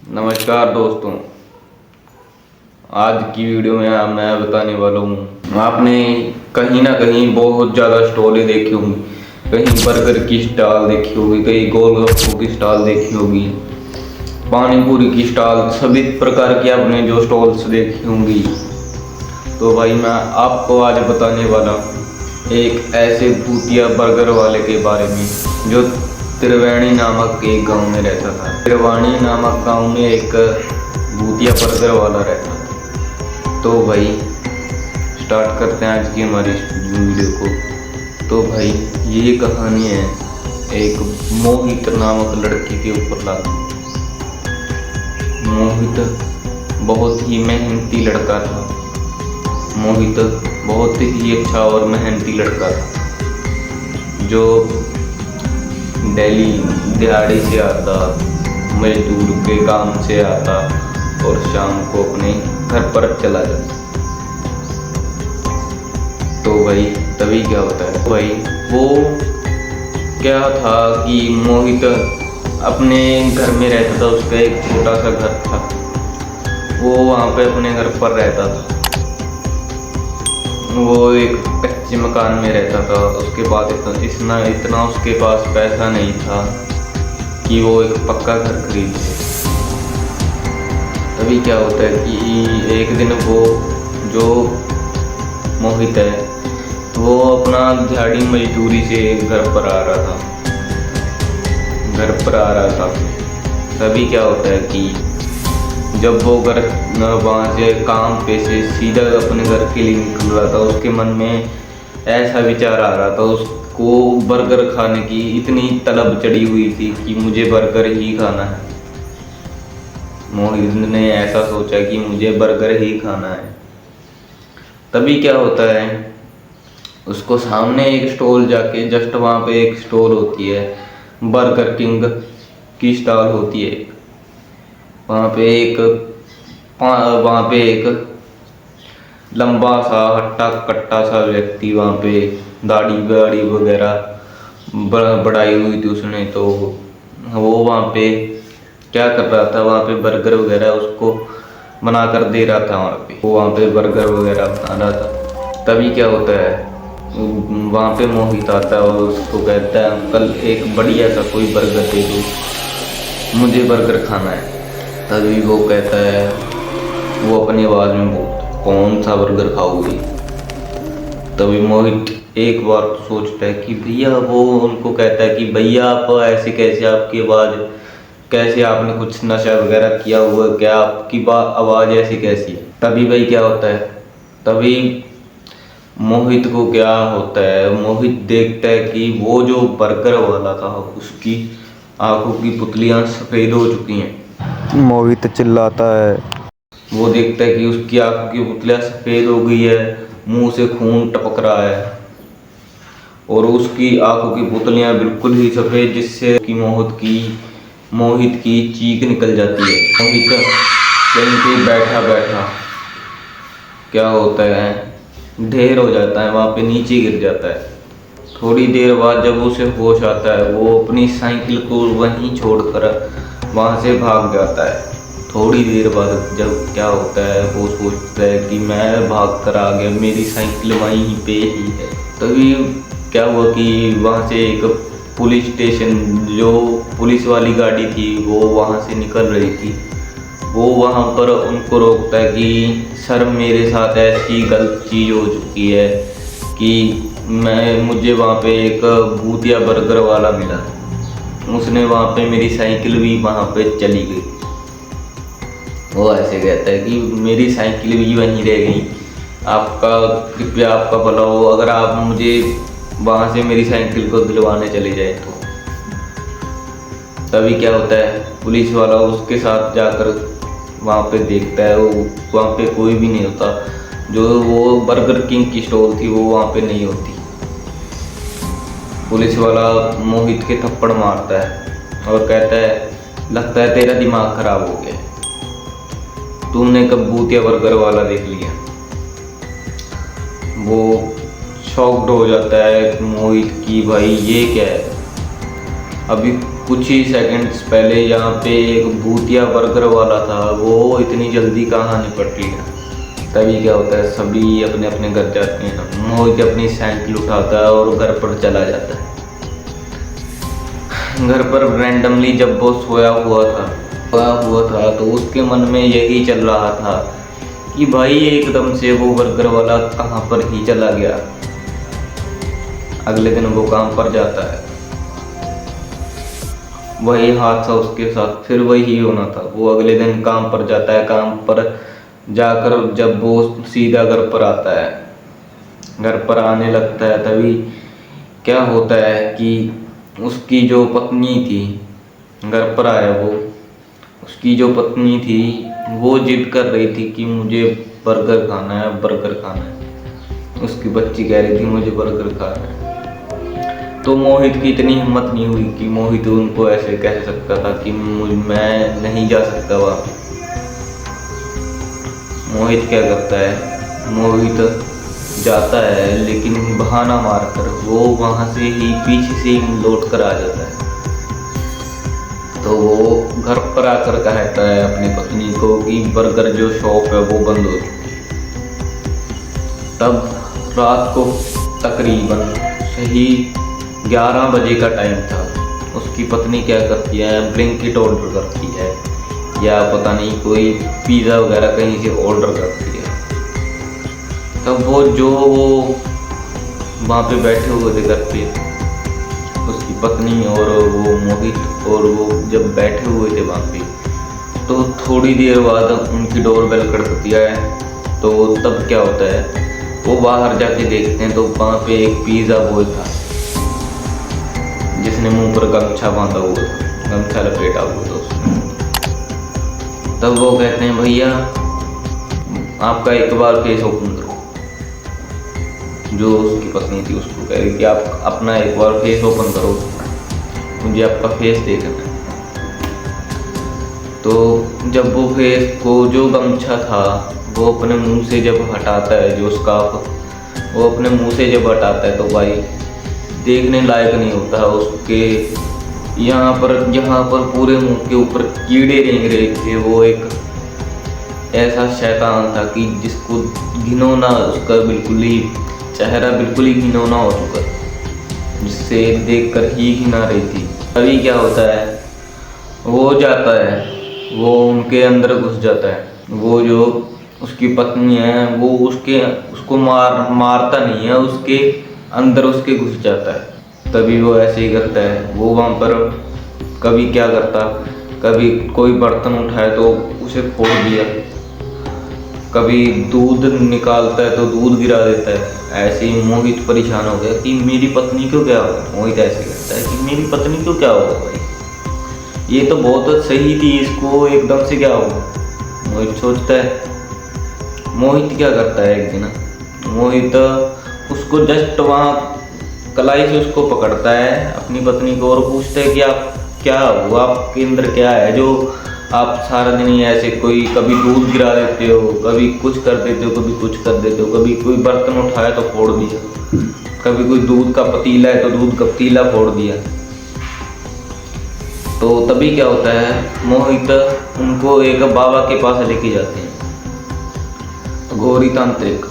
नमस्कार दोस्तों, आज की वीडियो में मैं बताने वाला हूँ। आपने कहीं ना कहीं बहुत ज़्यादा स्टॉलें देखी होंगी। कहीं बर्गर की स्टॉल देखी होगी, कहीं गोलगप्पों की स्टॉल देखी होगी, पानी पूरी की स्टॉल, सभी प्रकार की आपने जो स्टॉल्स देखी होंगी। तो भाई मैं आपको आज बताने वाला हूँ एक ऐसे भूतिया बर्गर वाले के बारे में जो त्रिवेणी नामक एक गांव में रहता था। त्रिवेणी नामक गांव में एक भूतिया बर्गर वाला रहता था। तो भाई स्टार्ट करते हैं आज की हमारी वीडियो को। तो भाई ये कहानी है एक मोहित नामक लड़के के ऊपर लागू। मोहित बहुत ही मेहनती लड़का था। मोहित बहुत ही अच्छा और मेहनती लड़का था जो डेली दिहाड़ी से आता, मजदूर के काम से आता और शाम को अपने घर पर चला जाता। तो भाई तभी क्या होता है, भाई वो क्या था कि मोहित अपने घर में रहता था। उसका एक छोटा सा घर था, वो वहाँ पे अपने घर पर रहता था। वो एक कच्चे मकान में रहता था। उसके बाद इतना उसके पास पैसा नहीं था कि वो एक पक्का घर खरीद ले। तभी क्या होता है कि एक दिन वो जो मोहित है वो अपना दिहाड़ी मजदूरी से घर पर आ रहा था। तभी क्या होता है कि जब वो घर वहाँ से काम पे से सीधा अपने घर के लिए निकल रहा था, उसके मन में ऐसा विचार आ रहा था, उसको बर्गर खाने की इतनी तलब चढ़ी हुई थी कि मुझे बर्गर ही खाना है। मोहित ने ऐसा सोचा कि मुझे बर्गर ही खाना है। तभी क्या होता है, उसको सामने एक स्टॉल जाके, जस्ट वहाँ पे एक स्टॉल होती है, बर्गर किंग की स्टॉल होती है। वहाँ पे एक लंबा सा हट्टा कट्टा सा व्यक्ति, वहाँ पे दाढ़ी वाड़ी वगैरह बढ़ाई हुई थी उसने। तो वो वहाँ पे क्या कर रहा था, वहाँ पे बर्गर वगैरह उसको बना कर दे रहा था। वहाँ पे बर्गर वगैरह बना रहा था। तभी क्या होता है, वहाँ पे मोहित आता है और उसको कहता है, अंकल एक बढ़िया सा कोई बर्गर दे दो, मुझे बर्गर खाना है। तभी वो कहता है, वो अपनी आवाज़ में बोलता, कौन सा बर्गर खाओगे। तभी मोहित एक बार तो सोचता है कि भैया, वो उनको कहता है कि भैया आप ऐसे कैसे, आपकी आवाज़ कैसे, आपने कुछ नशा वगैरह किया हुआ क्या, आपकी आवाज़ ऐसी कैसी है। तभी भाई क्या होता है, तभी मोहित को क्या होता है, मोहित देखता है कि वो जो बर्गर वाला था उसकी आंखों की पुतलियां सफ़ेद हो चुकी हैं। मोहित चिल्लाता है। वो देखता है कि उसकी आंखों की पुतलियां सफ़ेद हो गई है, मुंह से खून टपक रहा है और उसकी आंखों की पुतलियां बिल्कुल ही सफ़ेद, जिससे कि मोहित की चीख निकल जाती है। मोहित कहीं पे बैठा बैठा क्या होता है, ढेर हो जाता है, वहाँ पे नीचे गिर जाता है। थोड़ी देर बाद जब उसे होश आता है, वो अपनी साइकिल को वहीं छोड़कर वहाँ से भाग जाता है। थोड़ी देर बाद जब क्या होता है, वो सोचता है कि मैं भाग कर आ गया, मेरी साइकिल वहीं पे ही है। तभी क्या हुआ कि वहाँ से एक पुलिस स्टेशन, जो पुलिस वाली गाड़ी थी वो वहाँ से निकल रही थी। वो वहाँ पर उनको रोकता है कि सर, मेरे साथ ऐसी गलत चीज़ हो चुकी है कि मुझे वहाँ पे एक भूतिया बर्गर वाला मिला, उसने वहाँ पे मेरी साइकिल भी वहाँ पे चली गई। वो ऐसे कहता है कि मेरी साइकिल भी वहीं रह गई, आपका कृपया, आपका भला हो, अगर आप मुझे वहाँ से मेरी साइकिल को दिलवाने चले जाए तो। तभी क्या होता है, पुलिस वाला उसके साथ जाकर वहाँ पे देखता है, वो वहाँ पे कोई भी नहीं होता। जो वो बर्गर किंग की स्टॉल थी वो वहाँ पे नहीं होती। पुलिस वाला मोहित के थप्पड़ मारता है और कहता है, लगता है तेरा दिमाग खराब हो गया, तुमने कब भूतिया बर्गर वाला देख लिया। वो शॉक्ड हो जाता है मोहित की, भाई ये क्या है। अभी कुछ ही सेकंड्स पहले यहाँ पे एक भूतिया बर्गर वाला था, वो इतनी जल्दी कहाँ निपट लिया। तभी क्या होता है, सभी अपने अपने घर जाते हैं। मोहित अपनी साइकिल उठाता है और घर पर चला जाता है। घर पर रैंडमली जब वो सोया हुआ था तो उसके मन में यही चल रहा था कि भाई एकदम से वो बर्गर वाला कहाँ पर ही चला गया। अगले दिन वो काम पर जाता है, वही हादसा उसके साथ फिर वही होना था। वो अगले दिन काम पर जाता है, काम पर जाकर जब वो सीधा घर पर आता है, घर पर आने लगता है, तभी क्या होता है कि उसकी जो पत्नी थी, घर पर आया वो, उसकी जो पत्नी थी वो जिद कर रही थी कि मुझे बर्गर खाना है, बर्गर खाना है। उसकी बच्ची कह रही थी मुझे बर्गर खाना है। तो मोहित की इतनी हिम्मत नहीं हुई कि मोहित उनको ऐसे कह सकता था कि मैं नहीं जा सकता वहाँ। मोहित क्या करता है, मोहित जाता है, लेकिन बहाना मारकर वो वहाँ से ही पीछे से ही लौट कर आ जाता है। तो वो घर पर आकर कहता है अपनी पत्नी को कि बर्गर जो शॉप है वो बंद हो चुकी है। तब रात को तकरीबन सही 11 बजे का टाइम था। उसकी पत्नी क्या करती है, ब्लिंकिट ऑर्डर करती है, या पता नहीं कोई पिज़्ज़ा वगैरह कहीं से ऑर्डर करती है। तब वो वहाँ पे बैठे हुए थे घर पे, उसकी पत्नी और वो मोहित, और वो जब बैठे हुए थे वहाँ पे, तो थोड़ी देर बाद उनकी डोरबेल खड़कती है। तो तब क्या होता है, वो बाहर जाके देखते हैं तो वहाँ पे एक पिज़्ज़ा बॉय था जिसने मुंह पर गमछा बांधा हुआ था, गमछा लपेटा हुआ था उसने। तब वो कहते हैं भैया आपका एक बार फेस ओपन करो। जो उसकी पत्नी थी उसको कह रही कि आप अपना एक बार फेस ओपन करो, मुझे आपका फेस देखना है। तो जब वो फेस को, जो गमछा था वो अपने मुंह से जब हटाता है, जो स्कार्फ वो अपने मुंह से जब हटाता है, तो भाई देखने लायक नहीं होता है। उसके यहाँ पर पूरे मुंह के ऊपर कीड़े रेंग रहे थे। वो एक ऐसा शैतान था कि जिसको घिनौना, उसका बिल्कुल ही चेहरा बिल्कुल ही घिनौना हो चुका, जिससे देखकर ही घिना रही थी। अभी क्या होता है, वो जाता है, वो उनके अंदर घुस जाता है। वो जो उसकी पत्नी है वो उसको मारता नहीं है, उसके अंदर उसके घुस जाता है। तभी वो ऐसे ही करता है, वो वहाँ पर कभी क्या करता, कभी कोई बर्तन उठाए तो उसे फोड़ दिया, कभी दूध निकालता है तो दूध गिरा देता है। ऐसे ही मोहित परेशान हो गया कि मेरी पत्नी को क्या होगा। मोहित ऐसे करता है कि मेरी पत्नी को क्या होगा, भाई ये तो बहुत सही थी, इसको एकदम से क्या होगा, मोहित सोचता है। मोहित क्या करता है, एक दिन मोहित उसको जस्ट वहाँ कलाई से उसको पकड़ता है अपनी पत्नी को, और पूछता है कि आप क्या हुआ, आपके अंदर क्या है जो आप सारा दिन ही ऐसे, कोई कभी दूध गिरा देते हो, कभी कुछ कर देते हो, कभी कुछ कर देते हो, कभी कोई बर्तन उठाया तो फोड़ दिया, कभी कोई दूध का पतीला है तो दूध का पतीला फोड़ दिया। तो तभी क्या होता है, मोहित उनको एक बाबा के पास लेके जाते हैं, अघोरी तांत्रिक।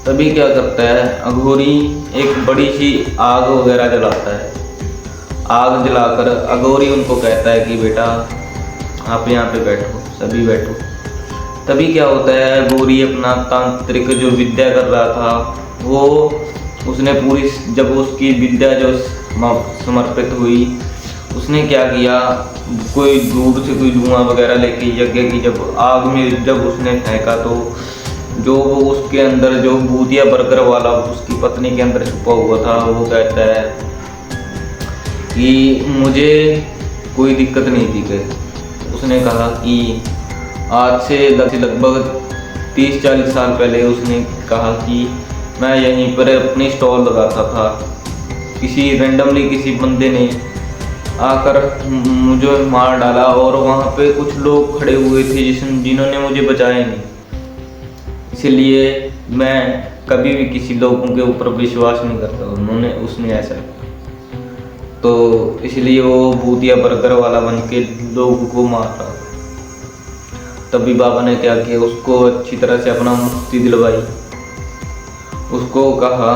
तभी क्या करता है, अघोरी एक बड़ी सी आग वगैरह जलाता है। आग जलाकर अघोरी उनको कहता है कि बेटा आप यहाँ पे बैठो, सभी बैठो। तभी क्या होता है, अघोरी अपना तांत्रिक जो विद्या कर रहा था, वो उसने पूरी, जब उसकी विद्या जो समर्पित हुई, उसने क्या किया, कोई दूर से कोई धुआं वगैरह लेके यज्ञ की जब आग में जब उसने फेंका, तो जो वो उसके अंदर जो भूतिया बर्गर वाला उसकी पत्नी के अंदर छुपा हुआ था, वो कहता है कि मुझे कोई दिक्कत नहीं थी। कि उसने कहा कि आज से लगभग 30-40 साल पहले उसने कहा कि मैं यहीं पर अपनी स्टॉल लगाता था, किसी रैंडमली किसी बंदे ने आकर मुझे मार डाला, और वहाँ पे कुछ लोग खड़े हुए थे जिन्होंने मुझे बचाया नहीं, इसलिए मैं कभी भी किसी लोगों के ऊपर विश्वास नहीं करता। उसने ऐसा, तो इसलिए वो भूतिया बर्गर वाला बन के लोगों को मार रहा। तभी बाबा ने क्या किया, उसको अच्छी तरह से अपना मुक्ति दिलवाई। उसको कहा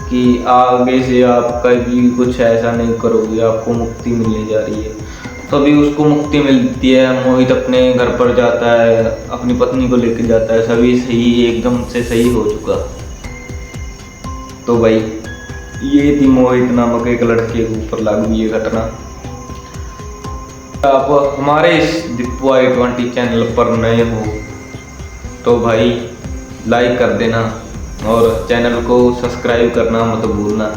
कि आगे से आप कभी कुछ ऐसा नहीं करोगे, आपको मुक्ति मिलने जा रही है। तभी उसको मुक्ति मिलती है। मोहित अपने घर पर जाता है, अपनी पत्नी को लेकर जाता है, सभी सही एकदम से सही हो चुका। तो भाई ये थी मोहित नामक एक लड़के के ऊपर लागू ये घटना। आप हमारे इस दीपू i20 चैनल पर नए हो तो भाई लाइक कर देना और चैनल को सब्सक्राइब करना मत भूलना।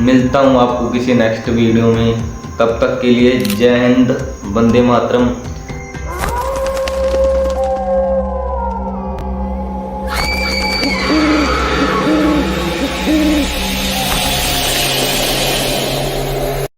मिलता हूँ आपको किसी नेक्स्ट वीडियो में, तब तक के लिए जय हिंद, वंदे मातरम,